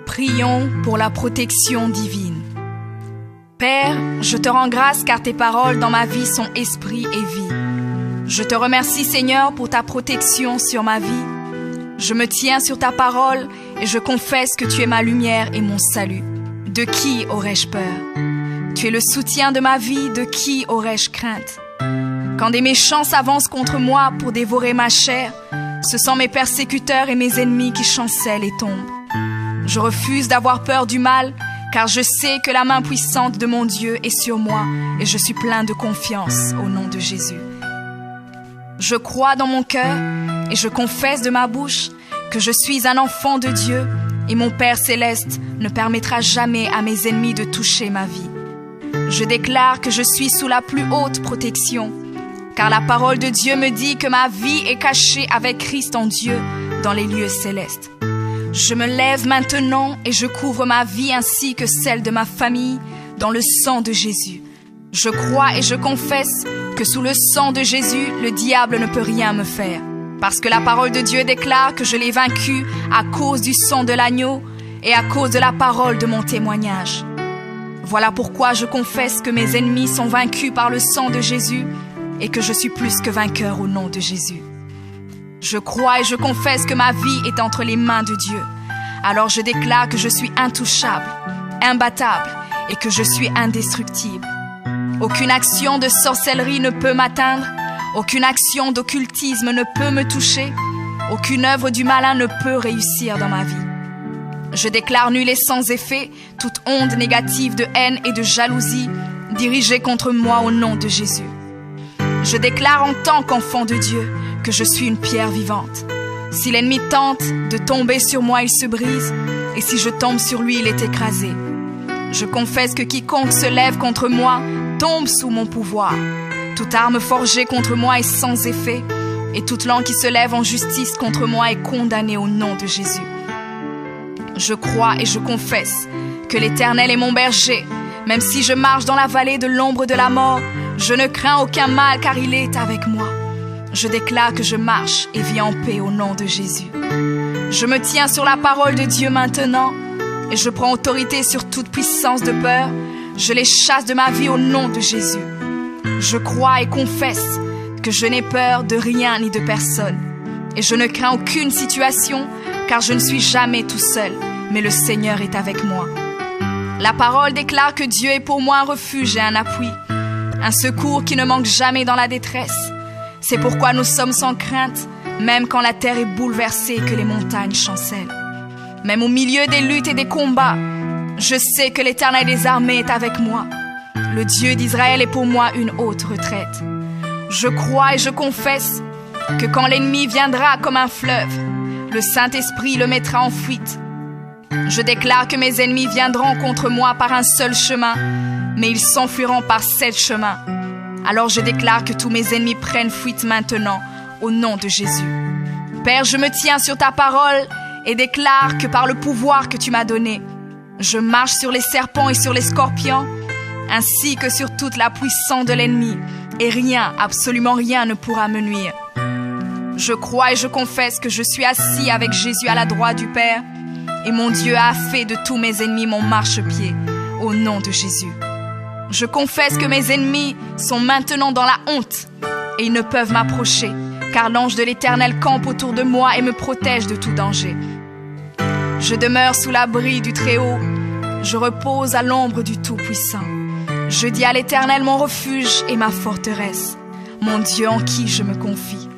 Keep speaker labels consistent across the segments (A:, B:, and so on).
A: Prions pour la protection divine. Père, je te rends grâce car tes paroles dans ma vie sont esprit et vie. Je te remercie Seigneur pour ta protection sur ma vie. Je me tiens sur ta parole et je confesse que tu es ma lumière et mon salut. De qui aurais-je peur? Tu es le soutien de ma vie, de qui aurais-je crainte? Quand des méchants s'avancent contre moi pour dévorer ma chair, ce sont mes persécuteurs et mes ennemis qui chancellent et tombent. Je refuse d'avoir peur du mal, car je sais que la main puissante de mon Dieu est sur moi et je suis plein de confiance au nom de Jésus. Je crois dans mon cœur et je confesse de ma bouche que je suis un enfant de Dieu et mon Père céleste ne permettra jamais à mes ennemis de toucher ma vie. Je déclare que je suis sous la plus haute protection, car la parole de Dieu me dit que ma vie est cachée avec Christ en Dieu dans les lieux célestes. Je me lève maintenant et je couvre ma vie ainsi que celle de ma famille dans le sang de Jésus. Je crois et je confesse que sous le sang de Jésus, le diable ne peut rien me faire. Parce que la parole de Dieu déclare que je l'ai vaincu à cause du sang de l'agneau et à cause de la parole de mon témoignage. Voilà pourquoi je confesse que mes ennemis sont vaincus par le sang de Jésus et que je suis plus que vainqueur au nom de Jésus. Je crois et je confesse que ma vie est entre les mains de Dieu. Alors je déclare que je suis intouchable, imbattable et que je suis indestructible. Aucune action de sorcellerie ne peut m'atteindre, aucune action d'occultisme ne peut me toucher, aucune œuvre du malin ne peut réussir dans ma vie. Je déclare nul et sans effet toute onde négative de haine et de jalousie dirigée contre moi au nom de Jésus. Je déclare en tant qu'enfant de Dieu que je suis une pierre vivante. Si l'ennemi tente de tomber sur moi, il se brise, et si je tombe sur lui, il est écrasé. Je confesse que quiconque se lève contre moi tombe sous mon pouvoir. Toute arme forgée contre moi est sans effet, et toute langue qui se lève en justice contre moi est condamnée au nom de Jésus. Je crois et je confesse que l'Éternel est mon berger. Même si je marche dans la vallée de l'ombre de la mort, je ne crains aucun mal car il est avec moi. Je déclare que je marche et vis en paix au nom de Jésus. Je me tiens sur la parole de Dieu maintenant et je prends autorité sur toute puissance de peur. Je les chasse de ma vie au nom de Jésus. Je crois et confesse que je n'ai peur de rien ni de personne. Et je ne crains aucune situation car je ne suis jamais tout seul, mais le Seigneur est avec moi. La parole déclare que Dieu est pour moi un refuge et un appui, un secours qui ne manque jamais dans la détresse. C'est pourquoi nous sommes sans crainte, même quand la terre est bouleversée et que les montagnes chancellent. Même au milieu des luttes et des combats, je sais que l'Éternel des armées est avec moi. Le Dieu d'Israël est pour moi une haute retraite. Je crois et je confesse que quand l'ennemi viendra comme un fleuve, le Saint-Esprit le mettra en fuite. Je déclare que mes ennemis viendront contre moi par un seul chemin, mais ils s'enfuiront par 7 chemins. Alors je déclare que tous mes ennemis prennent fuite maintenant, au nom de Jésus. Père, je me tiens sur ta parole et déclare que par le pouvoir que tu m'as donné, je marche sur les serpents et sur les scorpions, ainsi que sur toute la puissance de l'ennemi, et rien, absolument rien ne pourra me nuire. Je crois et je confesse que je suis assis avec Jésus à la droite du Père, et mon Dieu a fait de tous mes ennemis mon marchepied, au nom de Jésus. Je confesse que mes ennemis sont maintenant dans la honte, et ils ne peuvent m'approcher, car l'ange de l'Éternel campe autour de moi et me protège de tout danger. Je demeure sous l'abri du Très-Haut, je repose à l'ombre du Tout-Puissant. Je dis à l'Éternel mon refuge et ma forteresse, mon Dieu en qui je me confie.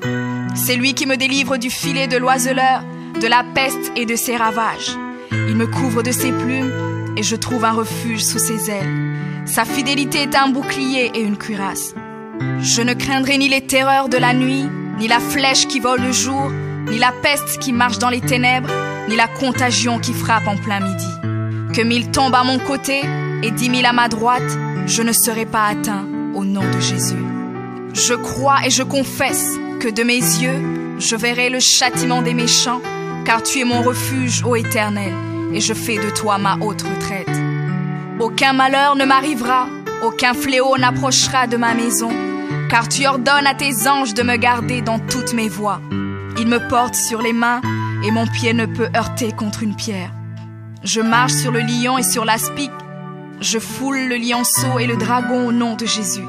A: C'est lui qui me délivre du filet de l'oiseleur, de la peste et de ses ravages. Il me couvre de ses plumes et je trouve un refuge sous ses ailes. Sa fidélité est un bouclier et une cuirasse. Je ne craindrai ni les terreurs de la nuit, ni la flèche qui vole le jour, ni la peste qui marche dans les ténèbres, ni la contagion qui frappe en plein midi. Que 1000 tombent à mon côté et 10 000 à ma droite, je ne serai pas atteint au nom de Jésus. Je crois et je confesse que de mes yeux, je verrai le châtiment des méchants, car tu es mon refuge, ô Éternel, et je fais de toi ma haute retraite. Aucun malheur ne m'arrivera, aucun fléau n'approchera de ma maison, car tu ordonnes à tes anges de me garder dans toutes mes voies. Ils me portent sur les mains, et mon pied ne peut heurter contre une pierre. Je marche sur le lion et sur l'aspic. Je foule le lionceau et le dragon au nom de Jésus.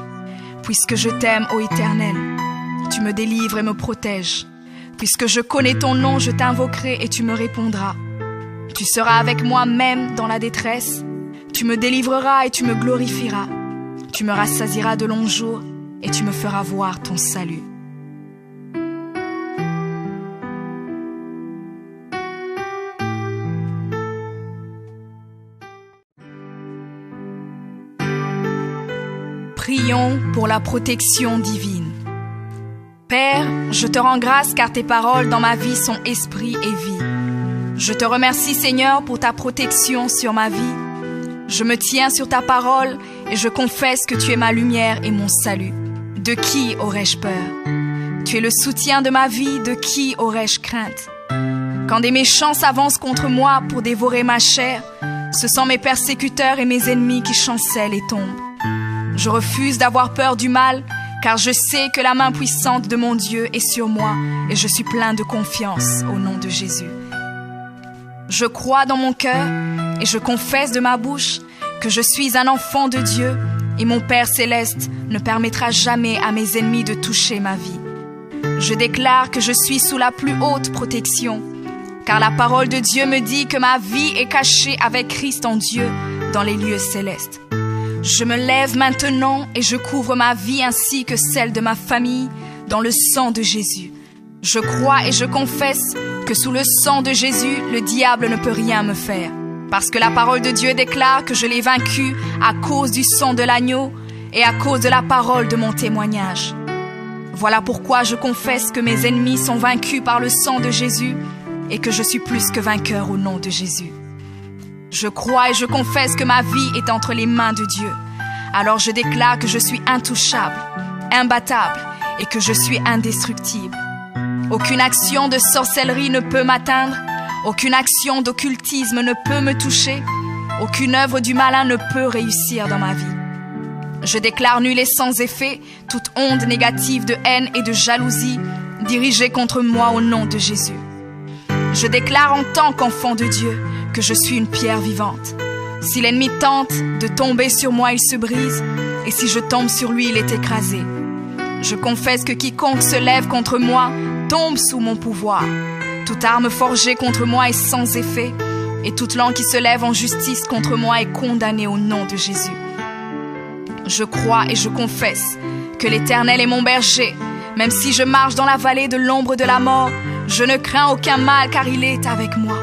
A: Puisque je t'aime, ô Éternel, tu me délivres et me protèges. Puisque je connais ton nom, je t'invoquerai et tu me répondras. Tu seras avec moi même dans la détresse. Tu me délivreras et tu me glorifieras. Tu me rassasieras de longs jours et tu me feras voir ton salut. Prions pour la protection divine. Père, je te rends grâce car tes paroles dans ma vie sont esprit et vie. Je te remercie Seigneur pour ta protection sur ma vie. Je me tiens sur ta parole et je confesse que tu es ma lumière et mon salut. De qui aurais-je peur? Tu es le soutien de ma vie, de qui aurais-je crainte? Quand des méchants s'avancent contre moi pour dévorer ma chair, ce sont mes persécuteurs et mes ennemis qui chancellent et tombent. Je refuse d'avoir peur du mal, car je sais que la main puissante de mon Dieu est sur moi et je suis plein de confiance au nom de Jésus. Je crois dans mon cœur et je confesse de ma bouche que je suis un enfant de Dieu et mon Père céleste ne permettra jamais à mes ennemis de toucher ma vie. Je déclare que je suis sous la plus haute protection, car la parole de Dieu me dit que ma vie est cachée avec Christ en Dieu dans les lieux célestes. Je me lève maintenant et je couvre ma vie ainsi que celle de ma famille dans le sang de Jésus. Je crois et je confesse que sous le sang de Jésus, le diable ne peut rien me faire. Parce que la parole de Dieu déclare que je l'ai vaincu à cause du sang de l'agneau et à cause de la parole de mon témoignage. Voilà pourquoi je confesse que mes ennemis sont vaincus par le sang de Jésus et que je suis plus que vainqueur au nom de Jésus. Je crois et je confesse que ma vie est entre les mains de Dieu. Alors je déclare que je suis intouchable, imbattable et que je suis indestructible. Aucune action de sorcellerie ne peut m'atteindre, aucune action d'occultisme ne peut me toucher, aucune œuvre du malin ne peut réussir dans ma vie. Je déclare nul et sans effet toute onde négative de haine et de jalousie dirigée contre moi au nom de Jésus. Je déclare en tant qu'enfant de Dieu que je suis une pierre vivante. Si l'ennemi tente de tomber sur moi, il se brise, et si je tombe sur lui, il est écrasé. Je confesse que quiconque se lève contre moi tombe sous mon pouvoir. Toute arme forgée contre moi est sans effet, et toute langue qui se lève en justice contre moi est condamnée au nom de Jésus. Je crois et je confesse que l'Éternel est mon berger. Même si je marche dans la vallée de l'ombre de la mort, je ne crains aucun mal car il est avec moi.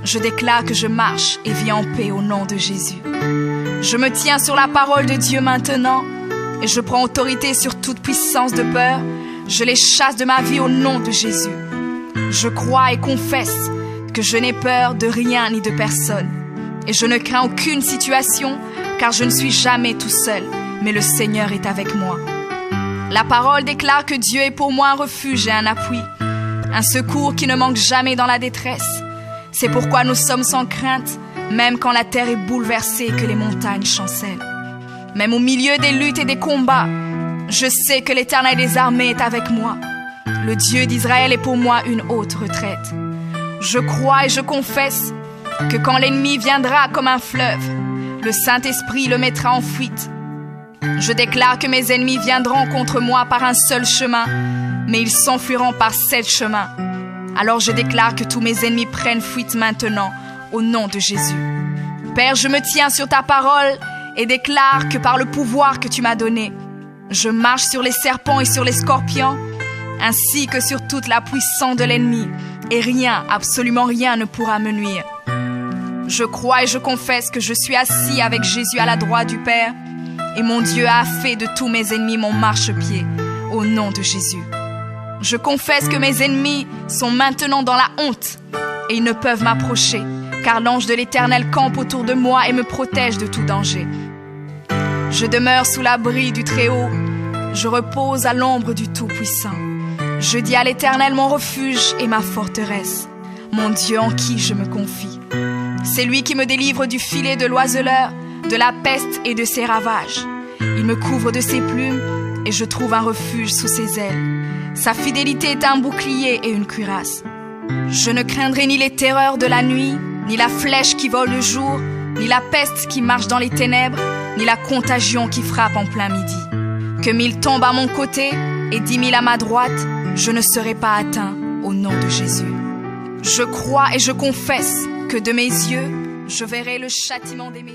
A: Je déclare que je marche et vis en paix au nom de Jésus. Je me tiens sur la parole de Dieu maintenant et je prends autorité sur toute puissance de peur. Je les chasse de ma vie au nom de Jésus. Je crois et confesse que je n'ai peur de rien ni de personne. Et je ne crains aucune situation car je ne suis jamais tout seul, mais le Seigneur est avec moi. La parole déclare que Dieu est pour moi un refuge et un appui, un secours qui ne manque jamais dans la détresse. C'est pourquoi nous sommes sans crainte, même quand la terre est bouleversée et que les montagnes chancellent. Même au milieu des luttes et des combats, je sais que l'Éternel des armées est avec moi. Le Dieu d'Israël est pour moi une haute retraite. Je crois et je confesse que quand l'ennemi viendra comme un fleuve, le Saint-Esprit le mettra en fuite. Je déclare que mes ennemis viendront contre moi par un seul chemin, mais ils s'enfuiront par 7 chemins. Alors je déclare que tous mes ennemis prennent fuite maintenant, au nom de Jésus. Père, je me tiens sur ta parole et déclare que par le pouvoir que tu m'as donné, je marche sur les serpents et sur les scorpions, ainsi que sur toute la puissance de l'ennemi, et rien, absolument rien ne pourra me nuire. Je crois et je confesse que je suis assis avec Jésus à la droite du Père, et mon Dieu a fait de tous mes ennemis mon marchepied, au nom de Jésus. Je confesse que mes ennemis sont maintenant dans la honte et ils ne peuvent m'approcher, car l'ange de l'Éternel campe autour de moi et me protège de tout danger. Je demeure sous l'abri du Très-Haut, je repose à l'ombre du Tout-Puissant. Je dis à l'Éternel mon refuge et ma forteresse, mon Dieu en qui je me confie. C'est lui qui me délivre du filet de l'oiseleur, de la peste et de ses ravages. Il me couvre de ses plumes et je trouve un refuge sous ses ailes. Sa fidélité est un bouclier et une cuirasse. Je ne craindrai ni les terreurs de la nuit, ni la flèche qui vole le jour, ni la peste qui marche dans les ténèbres, ni la contagion qui frappe en plein midi. Que 1000 tombent à mon côté et 10 000 à ma droite, je ne serai pas atteint au nom de Jésus. Je crois et je confesse que de mes yeux, je verrai le châtiment des méchants.